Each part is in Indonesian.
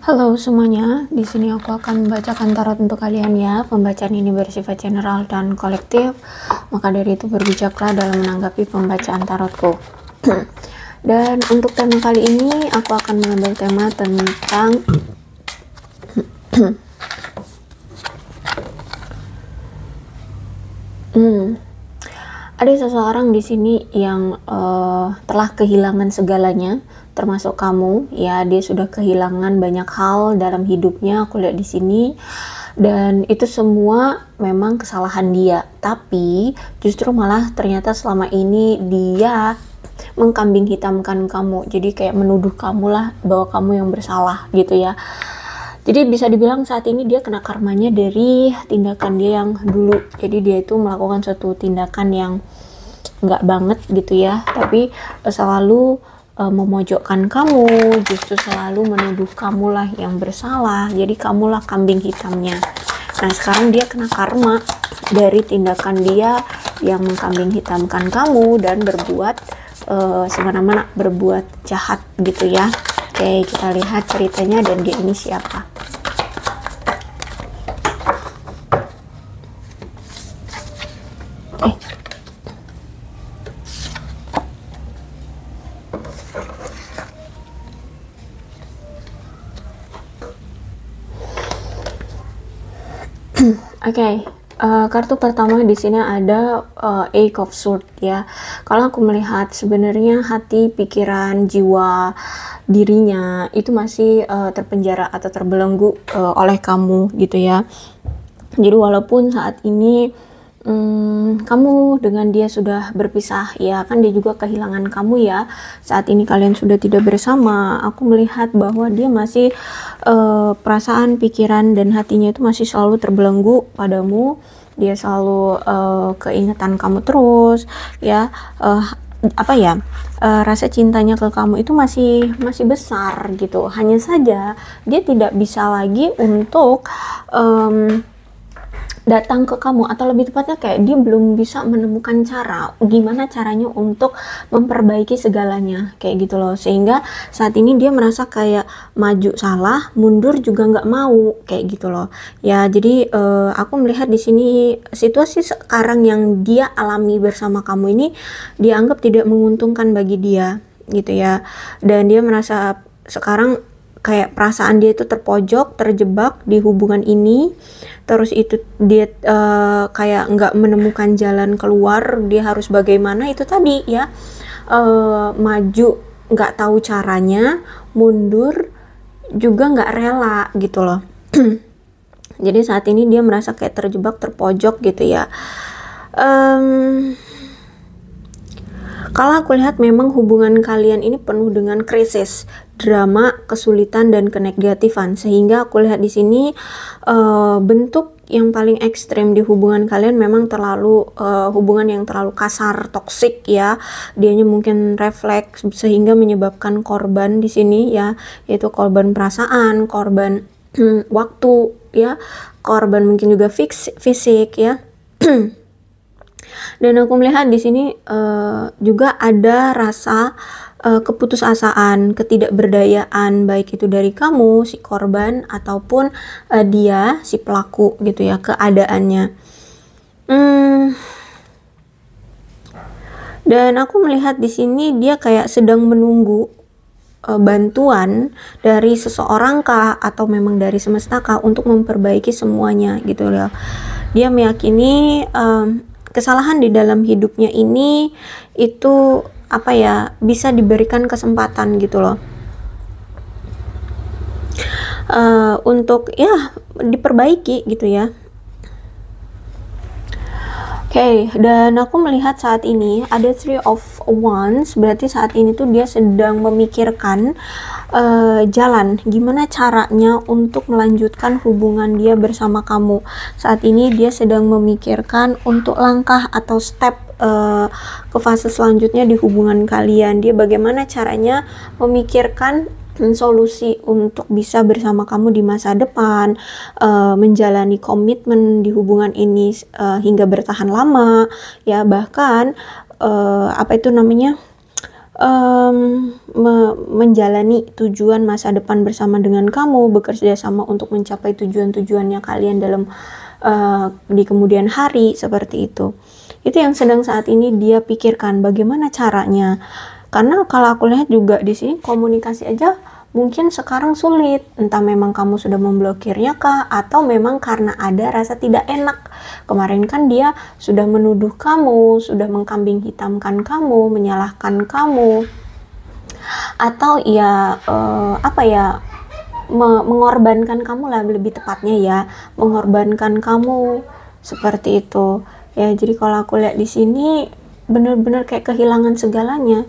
Halo semuanya, di sini aku akan membacakan tarot untuk kalian ya. Pembacaan ini bersifat general dan kolektif, maka dari itu berbijaklah dalam menanggapi pembacaan tarotku. Dan untuk tema kali ini, aku akan mengambil tema tentang ada seseorang di sini yang telah kehilangan segalanya, termasuk kamu ya. Dia sudah kehilangan banyak hal dalam hidupnya, aku lihat di sini, dan itu semua memang kesalahan dia. Tapi justru malah ternyata selama ini dia mengkambing hitamkan kamu, jadi kayak menuduh kamu lah bahwa kamu yang bersalah gitu ya. Jadi bisa dibilang saat ini dia kena karmanya dari tindakan dia yang dulu. Jadi dia itu melakukan suatu tindakan yang nggak banget gitu ya, tapi selalu memojokkan kamu, justru selalu menuduh kamulah yang bersalah, jadi kamulah kambing hitamnya. Nah sekarang dia kena karma dari tindakan dia yang mengkambing hitamkan kamu dan berbuat semena-mena, berbuat jahat gitu ya. Oke, kita lihat ceritanya dan dia ini siapa. Oke, kartu pertama di sini ada Eight of Swords ya. Kalau aku melihat sebenarnya hati, pikiran, jiwa dirinya itu masih terpenjara atau terbelenggu oleh kamu gitu ya. Jadi walaupun saat ini kamu dengan dia sudah berpisah ya, kan dia juga kehilangan kamu ya. Saat ini kalian sudah tidak bersama. Aku melihat bahwa dia masih perasaan, pikiran dan hatinya itu masih selalu terbelenggu padamu. Dia selalu keingetan kamu terus ya. Rasa cintanya ke kamu itu masih besar gitu. Hanya saja dia tidak bisa lagi untuk datang ke kamu, atau lebih tepatnya kayak dia belum bisa menemukan cara gimana caranya untuk memperbaiki segalanya kayak gitu loh, sehingga saat ini dia merasa kayak maju salah, mundur juga nggak mau kayak gitu loh ya. Jadi aku melihat di sini situasi sekarang yang dia alami bersama kamu ini dianggap tidak menguntungkan bagi dia gitu ya, dan dia merasa sekarang kayak perasaan dia itu terpojok, terjebak di hubungan ini. Terus itu dia kayak nggak menemukan jalan keluar, dia harus bagaimana itu tadi ya, maju nggak tahu caranya, mundur juga nggak rela gitu loh. Jadi saat ini dia merasa kayak terjebak, terpojok gitu ya. Kalau aku lihat memang hubungan kalian ini penuh dengan krisis, drama, kesulitan dan kenegatifan, sehingga aku lihat di sini bentuk yang paling ekstrem di hubungan kalian memang terlalu hubungan yang terlalu kasar, toksik ya. Dianya mungkin refleks sehingga menyebabkan korban di sini ya, yaitu korban perasaan, korban waktu ya, korban mungkin juga fisik ya. Dan aku melihat di sini juga ada rasa keputusasaan, ketidakberdayaan, baik itu dari kamu si korban ataupun dia si pelaku gitu ya, keadaannya. Dan aku melihat di sini dia kayak sedang menunggu bantuan dari seseorang kah atau memang dari semesta kah untuk memperbaiki semuanya gitu loh. Dia meyakini kesalahan di dalam hidupnya ini itu bisa diberikan kesempatan gitu loh, untuk ya diperbaiki gitu ya. Oke, dan aku melihat saat ini ada Three of Wands, berarti saat ini tuh dia sedang memikirkan jalan gimana caranya untuk melanjutkan hubungan dia bersama kamu. Saat ini dia sedang memikirkan untuk langkah atau step ke fase selanjutnya di hubungan kalian. Dia bagaimana caranya memikirkan solusi untuk bisa bersama kamu di masa depan, menjalani komitmen di hubungan ini hingga bertahan lama ya, bahkan menjalani tujuan masa depan bersama dengan kamu, bekerja sama untuk mencapai tujuan-tujuannya kalian dalam di kemudian hari, seperti itu. Itu yang sedang saat ini dia pikirkan, bagaimana caranya. Karena kalau aku lihat juga di sini komunikasi aja mungkin sekarang sulit, entah memang kamu sudah memblokirnya kah, atau memang karena ada rasa tidak enak. Kemarin kan dia sudah menuduh kamu, sudah mengkambing hitamkan kamu, menyalahkan kamu, atau ya apa ya, mengorbankan kamu lah, lebih tepatnya ya, mengorbankan kamu, seperti itu. Ya, jadi kalau aku lihat di sini bener-bener kayak kehilangan segalanya.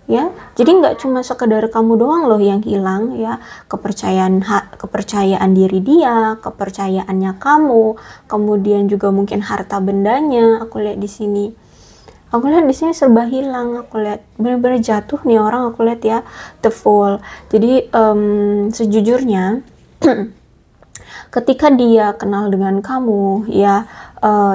Ya, jadi nggak cuma sekedar kamu doang loh yang hilang ya, kepercayaan diri dia, kepercayaannya kamu, kemudian juga mungkin harta bendanya. Aku lihat di sini, serba hilang. Aku lihat benar-benar jatuh nih orang. Aku lihat ya, the fall. Jadi sejujurnya ketika dia kenal dengan kamu ya,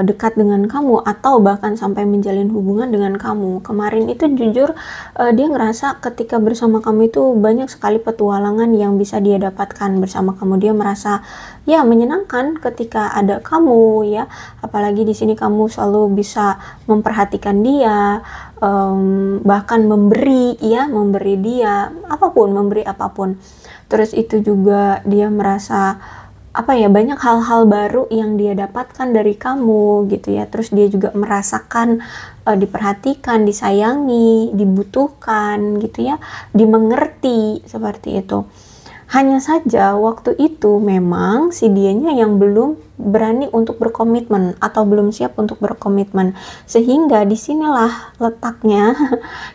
dekat dengan kamu, atau bahkan sampai menjalin hubungan dengan kamu, kemarin itu jujur dia ngerasa ketika bersama kamu itu banyak sekali petualangan yang bisa dia dapatkan bersama kamu. Dia merasa ya menyenangkan ketika ada kamu ya, apalagi di sini kamu selalu bisa memperhatikan dia, bahkan memberi dia apapun, memberi apapun. Terus itu juga dia merasa apa ya, banyak hal-hal baru yang dia dapatkan dari kamu gitu ya. Terus dia juga merasakan diperhatikan, disayangi, dibutuhkan gitu ya, dimengerti, seperti itu. Hanya saja waktu itu memang si dianya yang belum berani untuk berkomitmen atau belum siap untuk berkomitmen, sehingga disinilah letaknya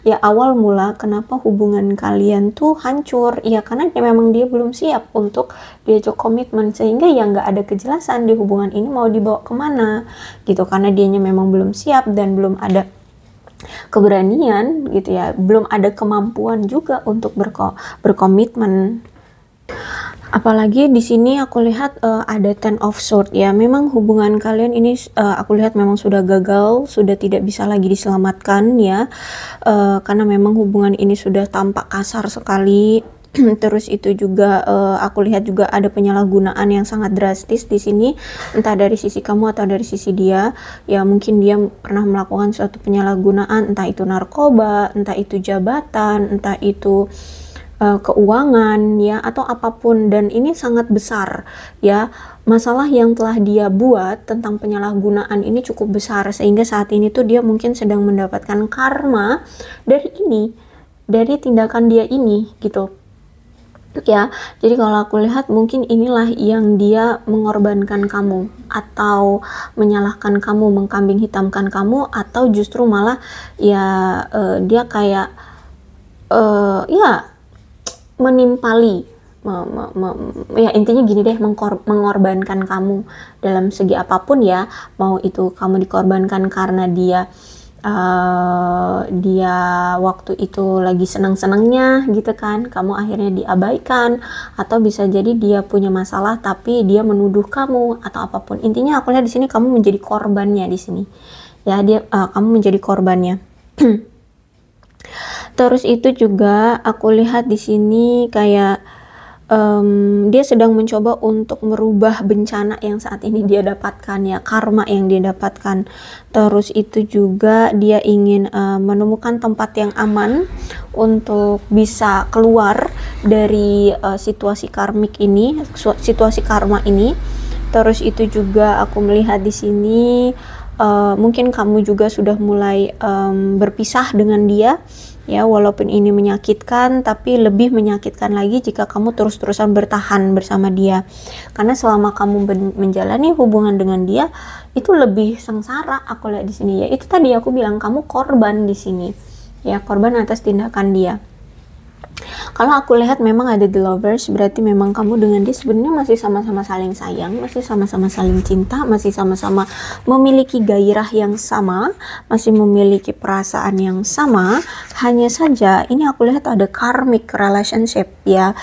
ya, awal mula kenapa hubungan kalian tuh hancur ya, karena memang dia belum siap untuk diajak komitmen, sehingga ya nggak ada kejelasan di hubungan ini mau dibawa kemana gitu, karena dianya memang belum siap dan belum ada keberanian gitu ya, belum ada kemampuan juga untuk berkomitmen. Apalagi di sini aku lihat ada Ten of Swords ya. Memang hubungan kalian ini aku lihat memang sudah gagal, sudah tidak bisa lagi diselamatkan ya. Karena memang hubungan ini sudah tampak kasar sekali. Terus itu juga aku lihat juga ada penyalahgunaan yang sangat drastis di sini, entah dari sisi kamu atau dari sisi dia. Ya mungkin dia pernah melakukan suatu penyalahgunaan, entah itu narkoba, entah itu jabatan, entah itu keuangan ya, atau apapun. Dan ini sangat besar ya, masalah yang telah dia buat tentang penyalahgunaan ini cukup besar, sehingga saat ini tuh dia mungkin sedang mendapatkan karma dari tindakan dia ini gitu ya. Jadi kalau aku lihat mungkin inilah yang dia mengorbankan kamu, atau menyalahkan kamu, mengkambing hitamkan kamu, atau justru malah ya dia kayak ya menimpali, ya intinya gini deh, mengorbankan kamu dalam segi apapun ya, mau itu kamu dikorbankan karena dia waktu itu lagi senang-senangnya gitu kan, kamu akhirnya diabaikan, atau bisa jadi dia punya masalah tapi dia menuduh kamu, atau apapun. Intinya aku lihat di sini kamu menjadi korbannya di sini ya, kamu menjadi korbannya. Terus itu juga aku lihat di sini kayak dia sedang mencoba untuk merubah bencana yang saat ini dia dapatkan ya, karma yang dia dapatkan. Terus itu juga dia ingin menemukan tempat yang aman untuk bisa keluar dari situasi karmik ini, situasi karma ini. Terus itu juga aku melihat di sini mungkin kamu juga sudah mulai berpisah dengan dia ya, walaupun ini menyakitkan, tapi lebih menyakitkan lagi jika kamu terus-terusan bertahan bersama dia, karena selama kamu menjalani hubungan dengan dia itu lebih sengsara. Aku lihat di sini ya, itu tadi aku bilang kamu korban di sini ya, korban atas tindakan dia. Kalau aku lihat memang ada the lovers, berarti memang kamu dengan dia sebenarnya masih sama-sama saling sayang, masih sama-sama saling cinta, masih sama-sama memiliki gairah yang sama, masih memiliki perasaan yang sama. Hanya saja ini aku lihat ada karmic relationship ya.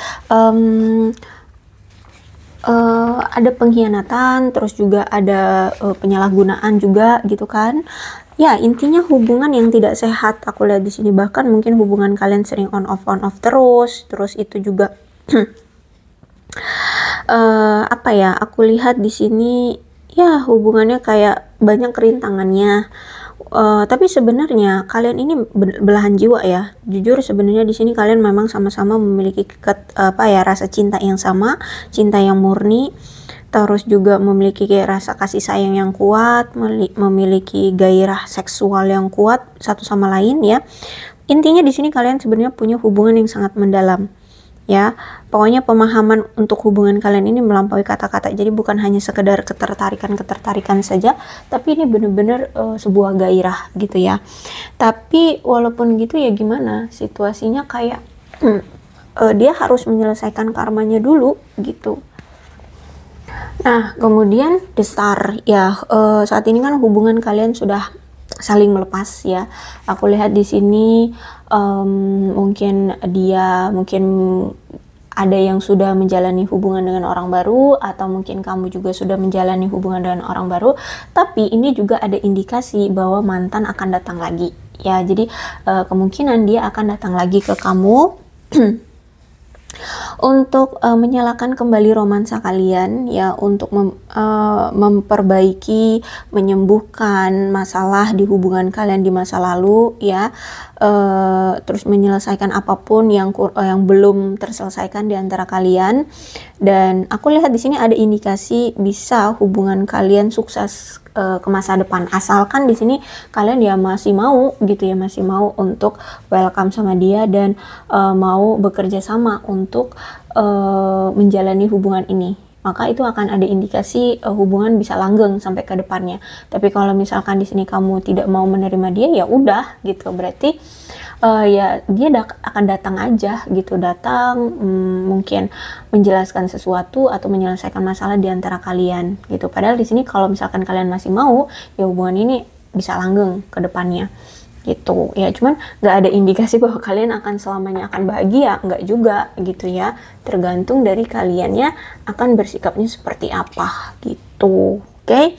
ada pengkhianatan, terus juga ada penyalahgunaan juga gitu kan. Ya, intinya hubungan yang tidak sehat aku lihat di sini. Bahkan mungkin hubungan kalian sering on off terus itu juga apa ya? Aku lihat di sini ya hubungannya kayak banyak kerintangannya. Tapi sebenarnya kalian ini belahan jiwa ya. Jujur sebenarnya di sini kalian memang sama-sama memiliki rasa cinta yang sama, cinta yang murni, terus juga memiliki rasa kasih sayang yang kuat, memiliki gairah seksual yang kuat satu sama lain ya. Intinya di sini kalian sebenarnya punya hubungan yang sangat mendalam. Ya, pokoknya pemahaman untuk hubungan kalian ini melampaui kata-kata. Jadi bukan hanya sekedar ketertarikan saja, tapi ini benar-benar sebuah gairah gitu ya. Tapi walaupun gitu ya gimana, situasinya kayak dia harus menyelesaikan karmanya dulu gitu. Nah, kemudian The Star ya, saat ini kan hubungan kalian sudah saling melepas ya. Aku lihat di sini mungkin ada yang sudah menjalani hubungan dengan orang baru, atau mungkin kamu juga sudah menjalani hubungan dengan orang baru. Tapi ini juga ada indikasi bahwa mantan akan datang lagi ya. Jadi kemungkinan dia akan datang lagi ke kamu untuk menyalakan kembali romansa kalian ya, untuk memperbaiki, menyembuhkan masalah di hubungan kalian di masa lalu ya, terus menyelesaikan apapun yang belum terselesaikan di antara kalian. Dan aku lihat di sini ada indikasi bisa hubungan kalian sukses ke masa depan, asalkan di sini kalian ya masih mau gitu ya, masih mau untuk welcome sama dia dan mau bekerja sama untuk menjalani hubungan ini, maka itu akan ada indikasi hubungan bisa langgeng sampai ke depannya. Tapi kalau misalkan di sini kamu tidak mau menerima dia, ya udah gitu, berarti ya dia akan datang aja gitu, mungkin menjelaskan sesuatu atau menyelesaikan masalah di antara kalian gitu. Padahal di sini kalau misalkan kalian masih mau, ya hubungan ini bisa langgeng ke depannya gitu ya. Cuman nggak ada indikasi bahwa kalian akan selamanya akan bahagia, nggak juga gitu ya, tergantung dari kaliannya akan bersikapnya seperti apa gitu. Oke,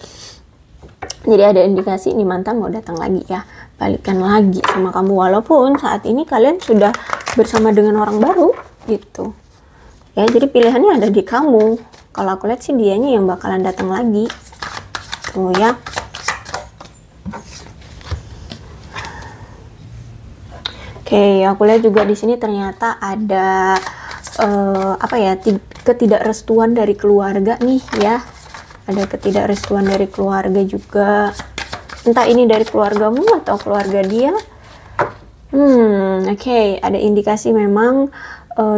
jadi ada indikasi ini mantan mau datang lagi ya, balikan lagi sama kamu, walaupun saat ini kalian sudah bersama dengan orang baru gitu ya. Jadi pilihannya ada di kamu. Kalau aku lihat sih dianya yang bakalan datang lagi tuh ya. Oke, aku lihat juga di sini ternyata ada ketidakrestuan dari keluarga nih ya. Ada ketidakrestuan dari keluarga juga. Entah ini dari keluargamu atau keluarga dia. Oke, ada indikasi memang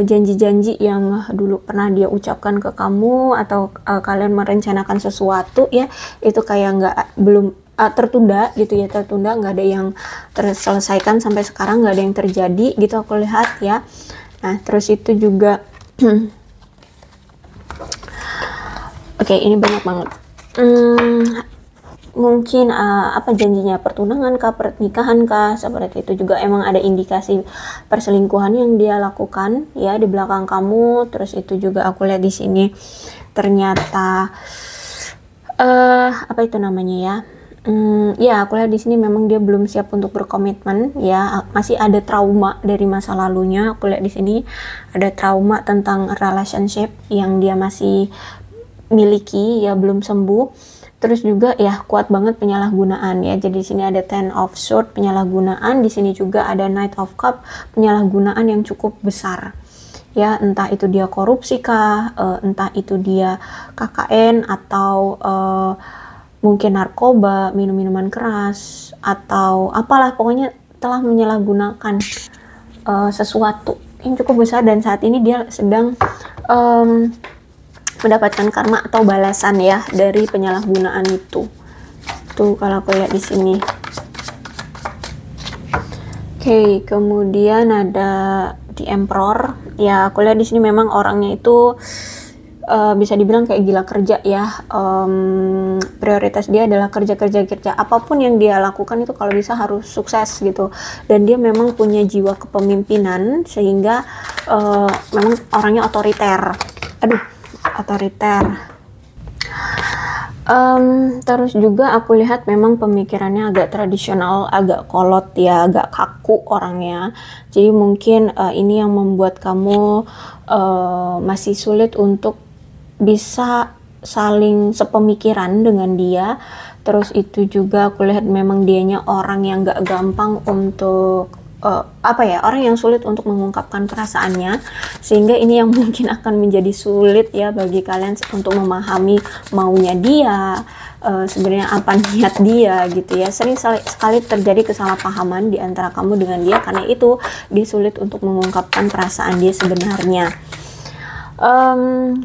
janji-janji yang dulu pernah dia ucapkan ke kamu, atau kalian merencanakan sesuatu ya, itu kayak belum tertunda gitu ya, nggak ada yang terselesaikan sampai sekarang, nggak ada yang terjadi gitu aku lihat ya. Nah terus itu juga oke, ini banyak banget. Mungkin janjinya pertunangan kah, pernikahan kah, seperti itu juga. Emang ada indikasi perselingkuhan yang dia lakukan ya di belakang kamu. Terus itu juga aku lihat di sini ternyata ya aku lihat di sini memang dia belum siap untuk berkomitmen ya, masih ada trauma dari masa lalunya. Aku lihat di sini ada trauma tentang relationship yang dia masih miliki ya, belum sembuh. Terus juga ya kuat banget penyalahgunaan ya. Jadi di sini ada Ten of Swords, penyalahgunaan. Di sini juga ada Knight of Cup, penyalahgunaan yang cukup besar. Ya, entah itu dia korupsi kah, entah itu dia KKN, atau mungkin narkoba, minum-minuman keras, atau apalah, pokoknya telah menyalahgunakan sesuatu yang cukup besar, dan saat ini dia sedang mendapatkan karma atau balasan ya dari penyalahgunaan itu. Tuh kalau aku lihat di sini. Oke, kemudian ada The Emperor. Ya, aku lihat di sini memang orangnya itu bisa dibilang kayak gila kerja ya. Prioritas dia adalah kerja. Apapun yang dia lakukan itu kalau bisa harus sukses gitu. Dan dia memang punya jiwa kepemimpinan, sehingga memang orangnya otoriter. Aduh, otoriter. Terus juga aku lihat memang pemikirannya agak tradisional, agak kolot ya, agak kaku orangnya. Jadi mungkin ini yang membuat kamu masih sulit untuk bisa saling sepemikiran dengan dia. Terus itu juga aku lihat memang dianya orang yang gak gampang untuk orang yang sulit untuk mengungkapkan perasaannya, sehingga ini yang mungkin akan menjadi sulit ya bagi kalian untuk memahami maunya dia, sebenarnya apa niat dia gitu ya. Sering sekali terjadi kesalahpahaman di antara kamu dengan dia karena itu dia sulit untuk mengungkapkan perasaan dia sebenarnya.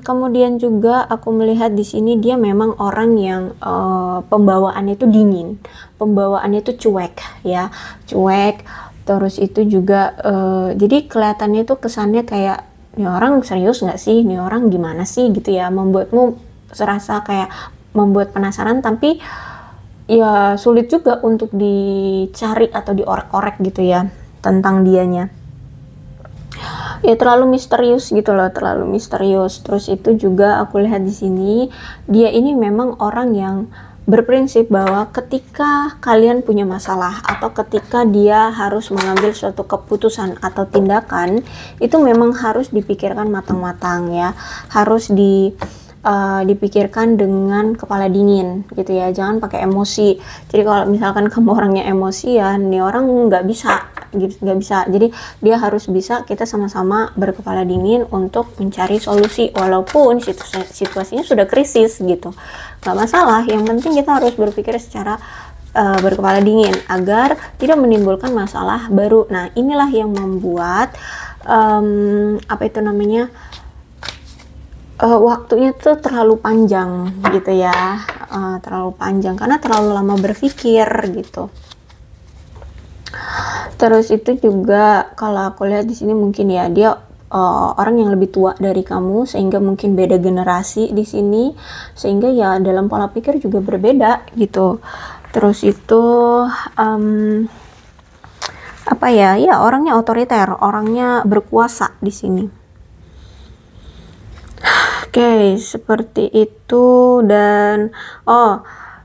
Kemudian juga aku melihat di sini dia memang orang yang pembawaannya itu dingin, pembawaannya itu cuek ya, cuek. Terus itu juga jadi kelihatannya itu kesannya kayak nih orang serius nggak sih, nih orang gimana sih gitu ya, membuatmu serasa kayak membuat penasaran, tapi ya sulit juga untuk dicari atau diorek-orek gitu ya tentang dianya. Ya terlalu misterius gitu loh, terlalu misterius. Terus itu juga aku lihat di sini dia ini memang orang yang berprinsip bahwa ketika kalian punya masalah atau ketika dia harus mengambil suatu keputusan atau tindakan, itu memang harus dipikirkan matang-matang ya, harus dipikirkan dengan kepala dingin gitu ya, jangan pakai emosi. Jadi kalau misalkan kamu orangnya emosian, nih orang nggak bisa gitu, nggak bisa. Jadi dia harus bisa kita sama-sama berkepala dingin untuk mencari solusi walaupun situasinya sudah krisis gitu, nggak masalah, yang penting kita harus berpikir secara berkepala dingin agar tidak menimbulkan masalah baru. Nah inilah yang membuat waktunya tuh terlalu panjang gitu ya, terlalu panjang karena terlalu lama berpikir gitu. Terus itu juga kalau aku lihat di sini mungkin ya dia orang yang lebih tua dari kamu, sehingga mungkin beda generasi di sini, sehingga ya dalam pola pikir juga berbeda gitu. Terus itu ya orangnya otoriter, orangnya berkuasa di sini. Oke, seperti itu. Dan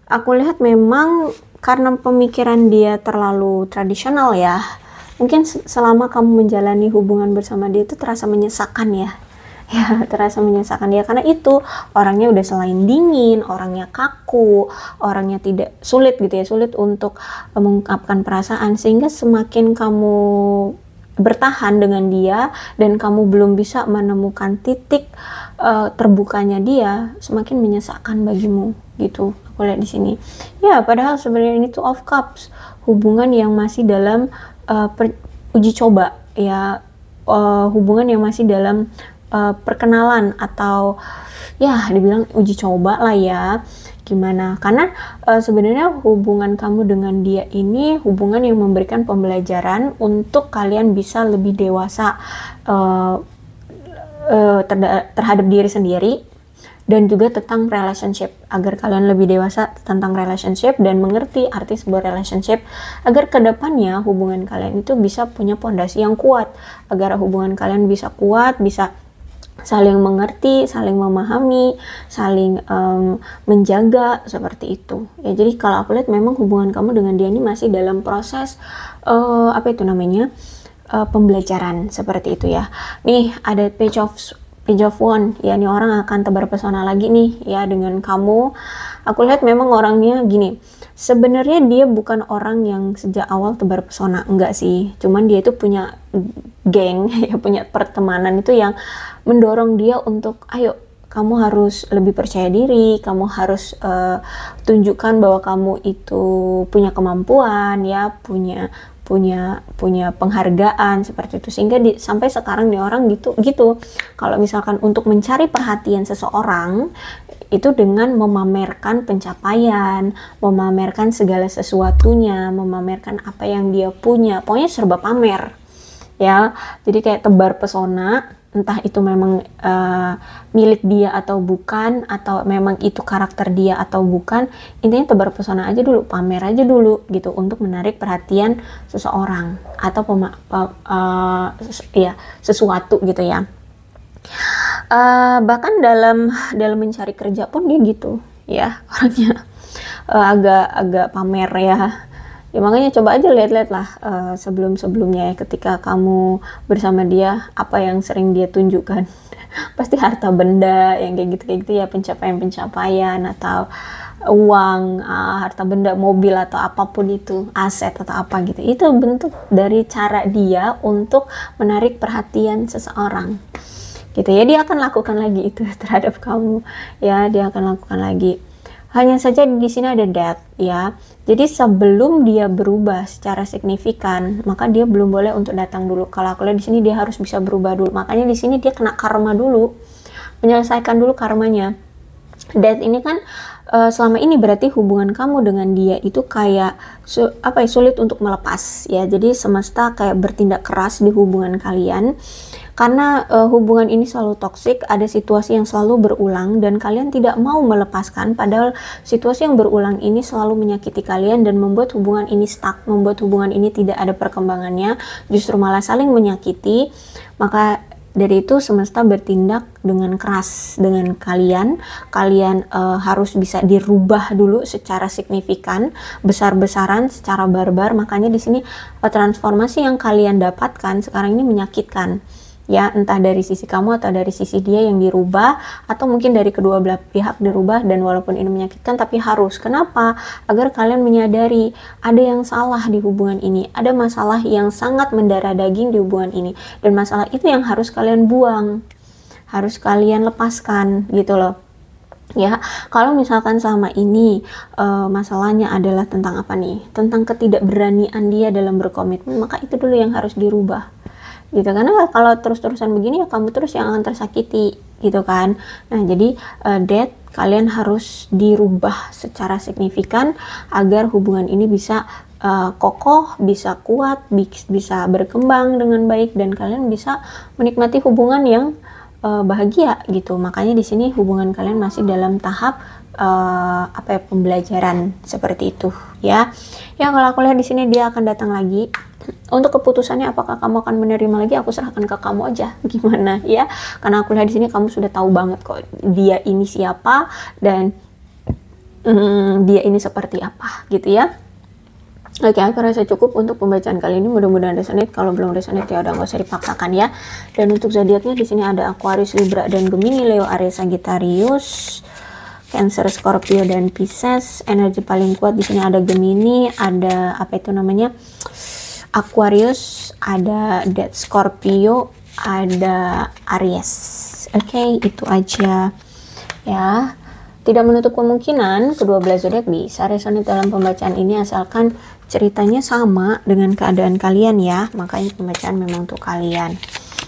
aku lihat memang karena pemikiran dia terlalu tradisional ya, mungkin selama kamu menjalani hubungan bersama dia itu terasa menyesakan ya. Ya, terasa menyesakan dia karena itu orangnya udah selain dingin, orangnya kaku, orangnya tidak sulit gitu ya, sulit untuk mengungkapkan perasaan, sehingga semakin kamu bertahan dengan dia dan kamu belum bisa menemukan titik terbukanya dia, semakin menyesakkan bagimu gitu. Aku lihat di sini. Ya, padahal sebenarnya ini tuh of cups, hubungan yang masih dalam uji coba ya, hubungan yang masih dalam perkenalan atau ya dibilang uji coba lah ya. Gimana? Karena sebenarnya hubungan kamu dengan dia ini hubungan yang memberikan pembelajaran untuk kalian bisa lebih dewasa terhadap diri sendiri dan juga tentang relationship, agar kalian lebih dewasa tentang relationship dan mengerti arti sebuah relationship, agar kedepannya hubungan kalian itu bisa punya pondasi yang kuat, agar hubungan kalian bisa kuat, bisa saling mengerti, saling memahami, saling menjaga, seperti itu ya. Jadi kalau aku lihat memang hubungan kamu dengan dia ini masih dalam proses pembelajaran, seperti itu ya. Nih ada page of one ya, nih orang akan tebar pesona lagi nih ya dengan kamu. Aku lihat memang orangnya gini, sebenarnya dia bukan orang yang sejak awal tebar pesona, enggak sih, cuman dia itu punya geng ya, punya pertemanan itu yang mendorong dia untuk ayo kamu harus lebih percaya diri, kamu harus tunjukkan bahwa kamu itu punya kemampuan ya, punya penghargaan, seperti itu. Sehingga sampai sekarang nih orang gitu. Kalau misalkan untuk mencari perhatian seseorang itu dengan memamerkan pencapaian, memamerkan segala sesuatunya, memamerkan apa yang dia punya, pokoknya serba pamer ya. Jadi kayak tebar pesona, entah itu memang milik dia atau bukan, atau memang itu karakter dia atau bukan, intinya tebar pesona aja dulu, pamer aja dulu gitu untuk menarik perhatian seseorang atau sesuatu gitu ya. Bahkan dalam mencari kerja pun dia gitu ya orangnya, agak pamer ya. Ya makanya coba aja lihat-lihat lah sebelum-sebelumnya ya, ketika kamu bersama dia apa yang sering dia tunjukkan. Pasti harta benda yang kayak gitu ya, pencapaian-pencapaian atau uang, harta benda, mobil atau apapun itu, aset atau apa gitu. Itu bentuk dari cara dia untuk menarik perhatian seseorang. Gitu ya, dia akan lakukan lagi itu terhadap kamu ya, dia akan lakukan lagi. Hanya saja di sini ada that ya. Jadi sebelum dia berubah secara signifikan, maka dia belum boleh untuk datang dulu. Kalau aku lihat di sini dia harus bisa berubah dulu. Makanya di sini dia kena karma dulu. Menyelesaikan dulu karmanya. That ini kan selama ini berarti hubungan kamu dengan dia itu kayak sulit untuk melepas ya. Jadi semesta kayak bertindak keras di hubungan kalian. Karena hubungan ini selalu toksik, ada situasi yang selalu berulang dan kalian tidak mau melepaskan, padahal situasi yang berulang ini selalu menyakiti kalian dan membuat hubungan ini stuck, membuat hubungan ini tidak ada perkembangannya, justru malah saling menyakiti. Maka dari itu semesta bertindak dengan keras dengan kalian. Kalian harus bisa dirubah dulu secara signifikan, besar-besaran, secara barbar. Makanya di sini transformasi yang kalian dapatkan sekarang ini menyakitkan. Ya, entah dari sisi kamu atau dari sisi dia yang dirubah, atau mungkin dari kedua belah pihak dirubah. Dan walaupun ini menyakitkan, tapi harus. Kenapa? Agar kalian menyadari ada yang salah di hubungan ini, ada masalah yang sangat mendarah daging di hubungan ini, dan masalah itu yang harus kalian buang, harus kalian lepaskan gitu loh. Ya, kalau misalkan sama ini masalahnya adalah tentang apa nih? Tentang ketidakberanian dia dalam berkomitmen, maka itu dulu yang harus dirubah. Gitu, karena kalau terus-terusan begini ya kamu terus yang akan tersakiti gitu kan. Nah jadi that kalian harus dirubah secara signifikan agar hubungan ini bisa kokoh, bisa kuat, bisa berkembang dengan baik, dan kalian bisa menikmati hubungan yang bahagia gitu. Makanya di sini hubungan kalian masih dalam tahap pembelajaran seperti itu ya. Ya kalau aku lihat di sini dia akan datang lagi. Untuk keputusannya apakah kamu akan menerima lagi, aku serahkan ke kamu aja gimana ya. Karena aku lihat di sini kamu sudah tahu banget kok dia ini siapa dan dia ini seperti apa gitu ya. Oke, aku rasa cukup untuk pembacaan kali ini. Mudah-mudahan resonate. Kalau belum resonate ya udah nggak usah dipaksakan ya. Dan untuk zodiaknya di sini ada Aquarius, Libra, dan Gemini, Leo, Aries, Sagittarius, Cancer, Scorpio, dan Pisces. Energi paling kuat di sini ada Gemini, ada Aquarius, ada Dead Scorpio, ada Aries. Oke, itu aja ya. Tidak menutup kemungkinan kedua belah zodiak bisa resonate dalam pembacaan ini asalkan ceritanya sama dengan keadaan kalian ya. Makanya pembacaan memang untuk kalian.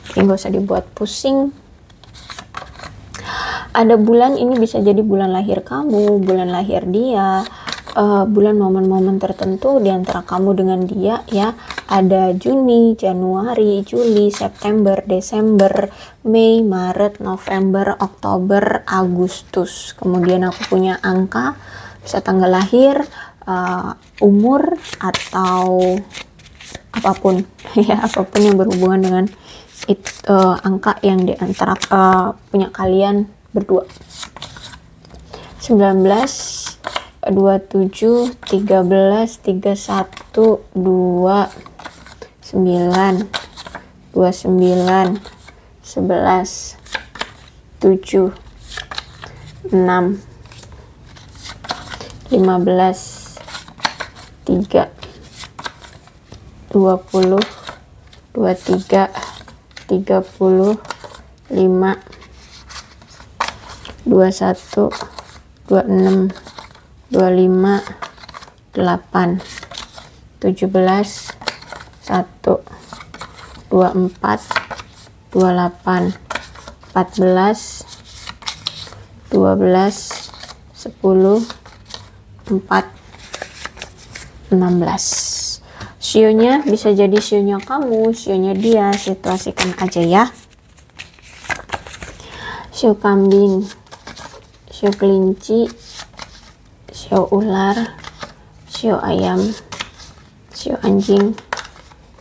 Jadi nggak usah dibuat pusing. Ada bulan, ini bisa jadi bulan lahir kamu, bulan lahir dia, bulan momen-momen tertentu di antara kamu dengan dia ya. Ada Juni, Januari, Juli, September, Desember, Mei, Maret, November, Oktober, Agustus. Kemudian aku punya angka, bisa tanggal lahir, umur, atau apapun ya, apapun yang berhubungan dengan angka yang di antara punya kalian berdua. 19, 27, 13, 31, 2, 9, 29, 11, 7, 6, 15, 3, 20, 23, 30, 5, 21, 26, 25, 8, 17, 1, 24, 28, 14, 12, 10, 4, 16. Sionya bisa jadi sionya kamu, sionya dia, situasikan aja ya. Sio kambing, sio kelinci, sio ular, sio ayam, sio anjing,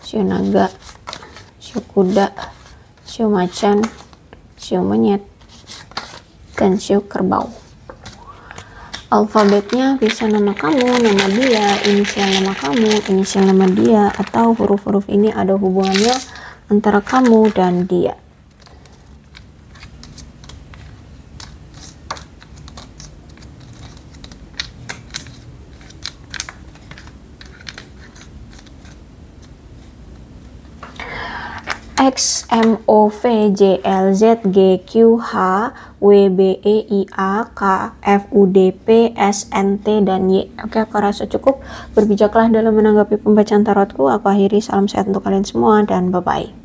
sio naga, sio kuda, sio macan, Siu monyet, dan siu kerbau. Alfabetnya bisa nama kamu, nama dia, inisial nama kamu, inisial nama dia, atau huruf-huruf ini ada hubungannya antara kamu dan dia. X, M, O, V, J, L, Z, G, Q, H, W, B, E, I, A, K, F, U, D, P, S, N, T, dan Y. Oke, aku rasa cukup. Berbijaklah dalam menanggapi pembacaan tarotku. Aku akhiri, salam sehat untuk kalian semua, dan bye-bye.